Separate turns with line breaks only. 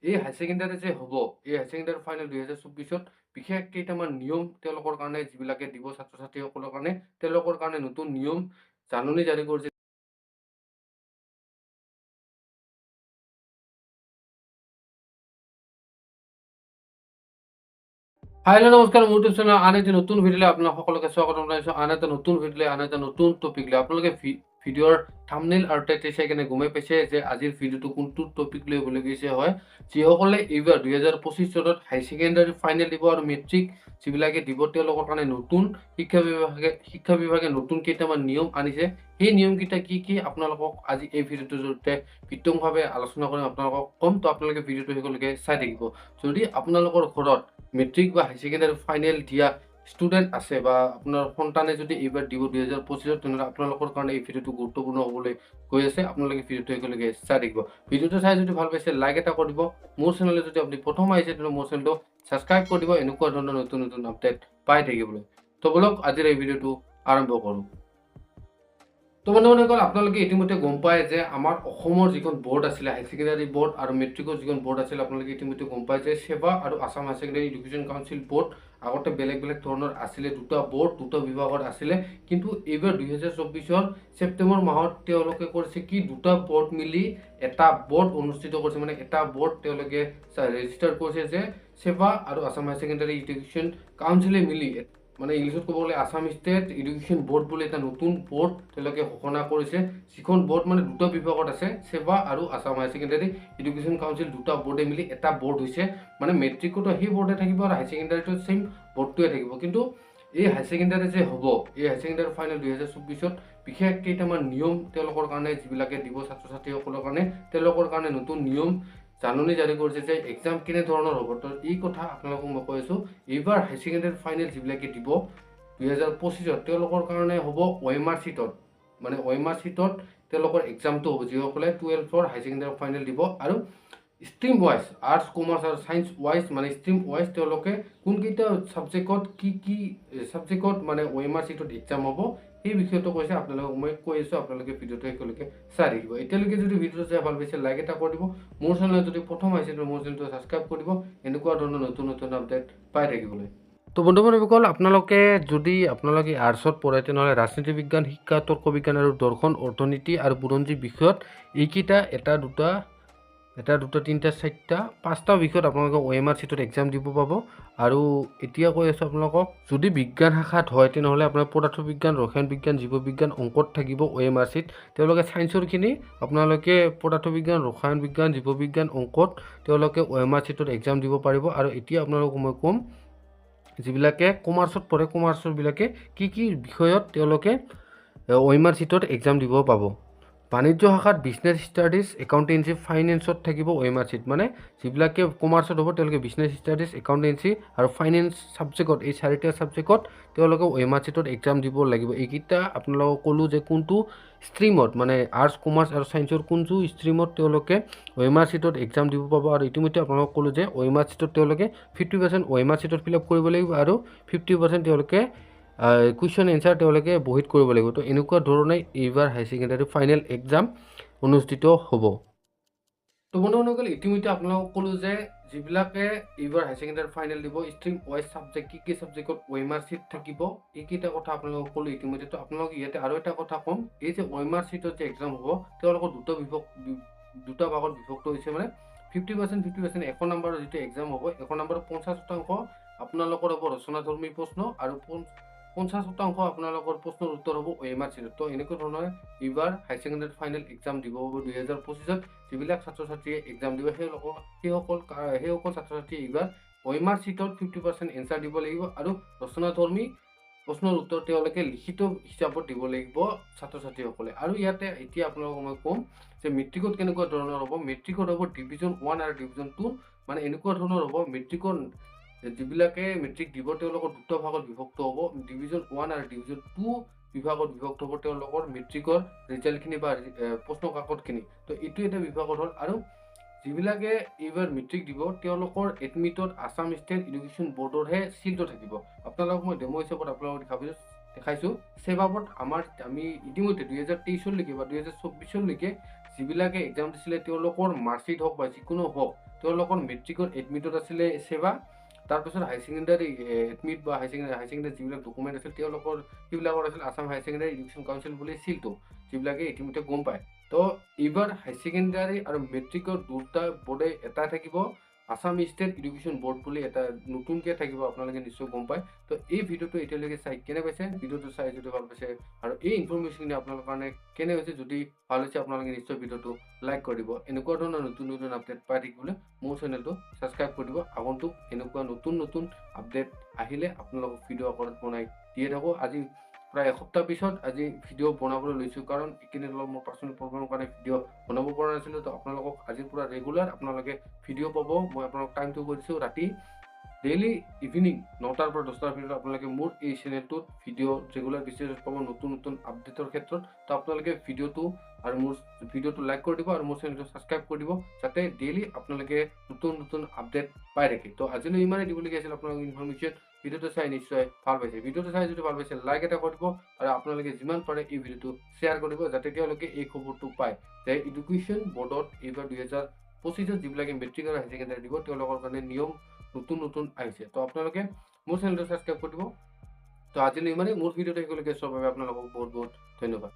এই হাই ছেকেণ্ডাৰী যে হ'ব, এই হাই ছেকেণ্ডাৰী ফাইনেল 2024ত বিশেষ কেইটামান নিয়ম তেওঁলোকৰ কাৰণে যিবিলাকে দিব ছাত্ৰ-ছাত্ৰীসকলৰ কাৰণে, তেওঁলোকৰ কাৰণে নতুন নিয়ম জাননী জাৰি কৰিছে। হাই নমস্কাৰ, মোৰ ইউটিউব চেনেল আন এটা নতুন ভিডিঅ'লৈ আপোনাক সকলোকে স্বাগতম জনাইছোঁ। আন এটা নতুন ভিডিঅ'লৈ, আন এটা নতুন টপিক লৈ। আপোনালোকে ভিডিঅ'ৰ থাম্বনেইল আৰু টাইটেল চাই কেনে গমেই পাইছে যে আজিৰ ভিডিঅ'টো কোনটো টপিক লৈ হ'বলৈ গৈছে। হয়, যিসকলে এইবাৰ 2025 চনত হাই ছেকেণ্ডাৰী ফাইনেল দিব আৰু মেট্ৰিক যিবিলাকে দিব তেওঁলোকৰ কাৰণে নতুন শিক্ষা বিভাগে নতুন কেইটামান নিয়ম আনিছে। সেই নিয়মকেইটা কি কি আপোনালোকক আজি এই ভিডিঅ'টোৰ জৰিয়তে বিতংভাৱে আলোচনা কৰিম, আপোনালোকক ক'ম। তো আপোনালোকে ভিডিঅ'টো শেষলৈকে চাই থাকিব। যদি আপোনালোকৰ ঘৰত মেট্ৰিক বা হাই ছেকেণ্ডাৰী ফাইনেল দিয়া ষ্টুডেণ্ট আছে বা আপোনাৰ সন্তানে যদি এইবাৰ দিব 2025 তেনেহ'লে আপোনালোকৰ কাৰণে এই ভিডিঅ'টো গুৰুত্বপূৰ্ণ হ'বলৈ গৈ আছে। আপোনালোকে ভিডিঅ'টো একেলগে চাই থাকিব। ভিডিঅ'টো চাই যদি ভাল পাইছে লাইক এটা কৰি দিব। মোৰ চেনেলে যদি আপুনি প্ৰথম আহিছে তেনেহ'লে মোৰ চেনেলটো ছাবস্ক্ৰাইব কৰি দিব এনেকুৱা ধৰণৰ নতুন নতুন আপডেট পাই থাকিবলৈ। তো বলক আজিৰ এই ভিডিঅ'টো আৰম্ভ কৰোঁ। তো বন্ধুসকল, আপোনালোকে ইতিমধ্যে গম পায় যে আমাৰ অসমৰ যিখন বৰ্ড আছিলে হাই ছেকেণ্ডাৰী বৰ্ড আৰু মেট্ৰিকৰ যিখন বৰ্ড আছিলে, আপোনালোকে ইতিমধ্যে গম পায় যে সেৱা আৰু আছাম হাই ছেকেণ্ডাৰী এডুকেশ্যন কাউন্সিল বৰ্ড আগতে বেলেগ বেলেগ ধৰণৰ আছিলে, দুটা বৰ্ড দুটা বিভাগত আছিলে। কিন্তু এইবাৰ 2024 ছেপ্টেম্বৰ মাহত তেওঁলোকে কৰিছে কি, দুটা বৰ্ড মিলি এটা বৰ্ড অনুষ্ঠিত কৰিছে। মানে এটা বৰ্ড তেওঁলোকে ৰেজিষ্টাৰ কৰিছে যে সেৱা আৰু আছাম হাই ছেকেণ্ডাৰী এডুকেশ্যন কাউন্সিলে মিলি, মানে ইংলিছত ক'ব গ'লে আছাম ষ্টেট এডুকেশ্যন বৰ্ড বুলি এটা নতুন বৰ্ড তেওঁলোকে ঘোষণা কৰিছে। যিখন বৰ্ড মানে দুটা বিভাগত আছে, সেৱা আৰু আছাম হাই ছেকেণ্ডাৰী এডুকেশ্যন কাউন্সিল দুটা বৰ্ডে মিলি এটা বৰ্ড হৈছে। মানে মেট্ৰিকতো সেই বৰ্ডে থাকিব আৰু হাই ছেকেণ্ডাৰীটো ছেইম বৰ্ডটোৱে থাকিব। কিন্তু এই হাই ছেকেণ্ডাৰী যে হ'ব, এই হাই ছেকেণ্ডাৰী ফাইনেল 2024ত বিশেষ কেইটামান নিয়ম তেওঁলোকৰ কাৰণে যিবিলাকে দিব ছাত্ৰ-ছাত্ৰীসকলৰ কাৰণে, তেওঁলোকৰ কাৰণে নতুন নিয়ম জাননী জাৰি কৰিছে যে এক্সাম কেনেধৰণৰ হ'ব। তো এই কথা আপোনালোকক মই কৈ আছোঁ। এইবাৰ হাই ছেকেণ্ডাৰী ফাইনেল যিবিলাকে দিব 2025 তেওঁলোকৰ কাৰণে হ'ব OMR চিটত, মানে OMR চিটত তেওঁলোকৰ এক্সামটো হ'ব। যিসকলে 12ৰ হাই ছেকেণ্ডাৰী ফাইনেল দিব আৰু ষ্ট্ৰীম ৱাইজ আৰ্টছ কমাৰ্চ আৰু ছায়েন্স ৱাইজ, মানে ষ্ট্ৰীম ৱাইজ তেওঁলোকে কোনকেইটা ছাবজেক্টত কি ছাবজেক্টত মানে OMR চিটত এক্সাম হ'ব সেই বিষয়টো কৈছে। আপোনালোকক মই কৈ আছোঁ, আপোনালোকে ভিডিঅ'টো একেলগে চাই থাকিব। এতিয়ালৈকে যদি ভিডিঅ'টো চাই ভাল পাইছে লাইক এটা কৰি দিব। মোৰ চেনেলত যদি প্ৰথম আহিছে মোৰ চেনেলটো ছাবস্ক্ৰাইব কৰি দিব এনেকুৱা ধৰণৰ নতুন নতুন আপডেট পাই থাকিবলৈ। তো বন্ধুসকল, আপোনালোকে আৰ্টছত পঢ়ে তেনেহ'লে ৰাজনীতি বিজ্ঞান, শিক্ষা, তৰ্ক বিজ্ঞান আৰু দৰ্শন, অৰ্থনীতি আৰু বুৰঞ্জী বিষয়ত এইকেইটা এটা দুটা তিনিটা চাৰিটা পাঁচটা বিষয়ত আপোনালোকে OMR চিটত এক্সাম দিব পাব। আৰু এতিয়া কৈ আছোঁ আপোনালোকক, যদি বিজ্ঞান শাখাত হয় তেনেহ'লে আপোনাৰ পদাৰ্থ বিজ্ঞান, ৰসায়ন বিজ্ঞান, জীৱ বিজ্ঞান, অংকত থাকিব OMR চিট। তেওঁলোকে ছায়েন্সৰখিনি আপোনালোকে পদাৰ্থ বিজ্ঞান, ৰসায়ন বিজ্ঞান, জীৱ বিজ্ঞান, অংকত তেওঁলোকে OMR চিটত এক্সাম দিব পাৰিব। আৰু এতিয়া আপোনালোকক মই ক'ম, যিবিলাকে কমাৰ্চত পঢ়ে কমাৰ্চৰবিলাকে কি কি বিষয়ত তেওঁলোকে OMR চিটত এক্সাম দিব পাব। বাণিজ্য শাখাত বিজনেছ ষ্টাডিজ, একাউণ্টেঞ্চি, ফাইনেন্সত থাকিব OMR চিট। মানে যিবিলাকে কমাৰ্চত হ'ব তেওঁলোকে বিজনেছ ষ্টাডিজ, একাউণ্টেঞ্চি আৰু ফাইনেন্স ছাবজেক্টত, এই চাৰিটা ছাবজেক্টত তেওঁলোকে OMR চিটত এক্সাম দিব লাগিব। এইকেইটা আপোনালোকক ক'লোঁ যে কোনটো ষ্ট্ৰীমত, মানে আৰ্টছ কমাৰ্চ আৰু ছায়েন্সৰ কোনটো ষ্ট্ৰীমত তেওঁলোকে OMR চিটত এক্সাম দিব পাব। আৰু ইতিমধ্যে আপোনালোকক ক'লোঁ যে OMR চিটত তেওঁলোকে 50% OMR চিটত ফিল আপ কৰিব লাগিব আৰু 50% তেওঁলোকে কুৱেশ্যন এনচাৰ তেওঁলোকে বহীত কৰিব লাগিব। তো এনেকুৱা ধৰণে এইবাৰ হাই ছেকেণ্ডাৰী ফাইনেল এক্সাম অনুষ্ঠিত হ'ব। তো বন্ধুসকল, ইতিমধ্যে আপোনালোকক ক'লোঁ যে যিবিলাকে এইবাৰ হাই ছেকেণ্ডাৰী ফাইনেল দিব ষ্ট্ৰীম ৱাইজ ছাবজেক্ট কি কি ছাবজেক্টত OMR চিট থাকিব এইকেইটা কথা আপোনালোকক ক'লোঁ ইতিমধ্যে। তো আপোনালোকে ইয়াতে আৰু এটা কথা ক'ম, এই যে OMR চিটত যে এক্সাম হ'ব তেওঁলোকৰ দুটা ভাগত বিভক্ত হৈছে। মানে 50% 1 নম্বৰৰ যিটো এক্সাম হ'ব 1 নম্বৰত 50% আপোনালোকৰ হ'ব ৰচনাধৰ্মী প্ৰশ্ন আৰু 50% আপোনালোকৰ প্ৰশ্নৰ উত্তৰ হ'ব OMR চিটত। তো এনেকুৱা ধৰণৰ এইবাৰ হাই ছেকেণ্ডাৰী ফাইনেল এক্সাম দিব হ'ব 2025ত। যিবিলাক ছাত্ৰ ছাত্ৰীয়ে এক্সাম দিব সেইসকল ছাত্ৰ ছাত্ৰীয়ে এইবাৰ OMR চিটত 50% এনচাৰ দিব লাগিব আৰু ৰচনাধৰ্মী প্ৰশ্নৰ উত্তৰ তেওঁলোকে লিখিত হিচাপত দিব লাগিব ছাত্ৰ ছাত্ৰীসকলে। আৰু ইয়াতে এতিয়া আপোনালোকক মই ক'ম যে মেট্ৰিকত কেনেকুৱা ধৰণৰ হ'ব। মেট্ৰিকত হ'ব ডিভিজন 1 আৰু ডিভিজন 2, মানে এনেকুৱা ধৰণৰ হ'ব মেট্ৰিকৰ যিবিলাকে মেট্ৰিক দিব তেওঁলোকৰ দুটা ভাগত বিভক্ত হ'ব। ডিভিজন 1 আৰু ডিভিজন 2 বিভাগত বিভক্ত হ'ব তেওঁলোকৰ মেট্ৰিকৰ ৰিজাল্টখিনি বা প্ৰশ্ন কাকতখিনি। তো এইটো এটা বিভাগত হ'ল। আৰু যিবিলাকে এইবাৰ মেট্ৰিক দিব তেওঁলোকৰ এডমিটত আছাম ষ্টেট এডুকেশ্যন বৰ্ডৰহে চিলটো থাকিব। আপোনালোকক মই ডেমো হিচাপত আপোনালোকক দেখাইছোঁ। ছেবাবত আমি ইতিমধ্যে 2023 বা 2024 যিবিলাকে এক্সাম দিছিলে তেওঁলোকৰ মাৰ্কশ্বিট হওক বা যিকোনো হওক, তেওঁলোকৰ মেট্ৰিকৰ এডমিটত আছিলে সেৱা, তাৰপিছত হাই ছেকেণ্ডাৰী এডমিট বা হাই ছেকেণ্ডাৰী যিবিলাক ডকুমেণ্ট আছিল তেওঁলোকৰ সেইবিলাকৰ আছিল আছাম হাই ছেকেণ্ডাৰী এডুকেশ্যন কাউন্সিল বুলি চিলটো, যিবিলাকে ইতিমধ্যে গম পায়। তো এইবাৰ হাই ছেকেণ্ডাৰী আৰু মেট্ৰিকৰ দুটা বোৰ্ডে এটা থাকিব, আছাম ষ্টেট এডুকেশ্যন বোৰ্ড বুলি এটা নতুনকৈ থাকিব, আপোনালোকে নিশ্চয় গম পায়। তো এই ভিডিঅ'টো এতিয়ালৈকে চাই কেনে পাইছে, ভিডিঅ'টো চাই যদি ভাল পাইছে আৰু এই ইনফৰমেশ্যনখিনি আপোনালোকৰ কাৰণে কেনে হৈছে, যদি ভাল হৈছে আপোনালোকে নিশ্চয় ভিডিঅ'টো লাইক কৰি দিব। এনেকুৱা ধৰণৰ নতুন নতুন আপডেট পাই থাকিবলৈ মোৰ চেনেলটো ছাবস্ক্ৰাইব কৰি দিব। আগন্তুক এনেকুৱা নতুন নতুন আপডেট আহিলে আপোনালোকক ভিডিঅ' আকাৰত বনাই দিয়ে থাকোঁ। আজি প্ৰায় এসপ্তাহ পিছত আজি ভিডিঅ' বনাবলৈ লৈছোঁ, কাৰণ এইখিনি অলপ মোৰ পাৰ্চনেল প্ৰব্লেমৰ কাৰণে ভিডিঅ' বনাব পৰা নাছিলোঁ। তো আপোনালোকক আজিৰ পৰা ৰেগুলাৰ আপোনালোকে ভিডিঅ' পাব। মই আপোনালোকক টাইমটো কৈ দিছোঁ, ৰাতি ডেইলি ইভিনিং 9টাৰ পৰা 10টাৰ ভিতৰত আপোনালোকে মোৰ এই চেনেলটোত ভিডিঅ' ৰেগুলাৰ বেচিছত পাব নতুন নতুন আপডেটৰ ক্ষেত্ৰত। তো আপোনালোকে ভিডিঅ'টো আৰু মোৰ ভিডিঅ'টো লাইক কৰি দিব আৰু মোৰ চেনেলটো ছাবস্ক্ৰাইব কৰি দিব, যাতে ডেইলি আপোনালোকে নতুন নতুন আপডেট পাই থাকে। তো আজিলৈ ইমানেই দিবলগীয়া আছিল আপোনালোক ইনফৰমেশ্যন। ভিডিঅ'টো চাই নিশ্চয় ভাল পাইছে, ভিডিঅ'টো চাই যদি ভাল পাইছে লাইক এটা কৰিব আৰু আপোনালোকে যিমান পাৰে এই ভিডিঅ'টো শ্বেয়াৰ কৰিব, যাতে তেওঁলোকে এই খবৰটো পায় যে এডুকেশ্যন বোৰ্ডত এইবাৰ 2025 যিবিলাকে মেট্ৰিক আৰু হাই ছেকেণ্ডাৰী দিব তেওঁলোকৰ কাৰণে নিয়ম নতুন নতুন আহিছে। তো আপোনালোকে মোৰ চেনেলটো ছাবস্ক্ৰাইব কৰি দিব। তো আজিলৈ ইমানেই, মোৰ ভিডিঅ'টো শেষলৈকে চোৱাৰ বাবে আপোনালোকক বহুত বহুত ধন্যবাদ।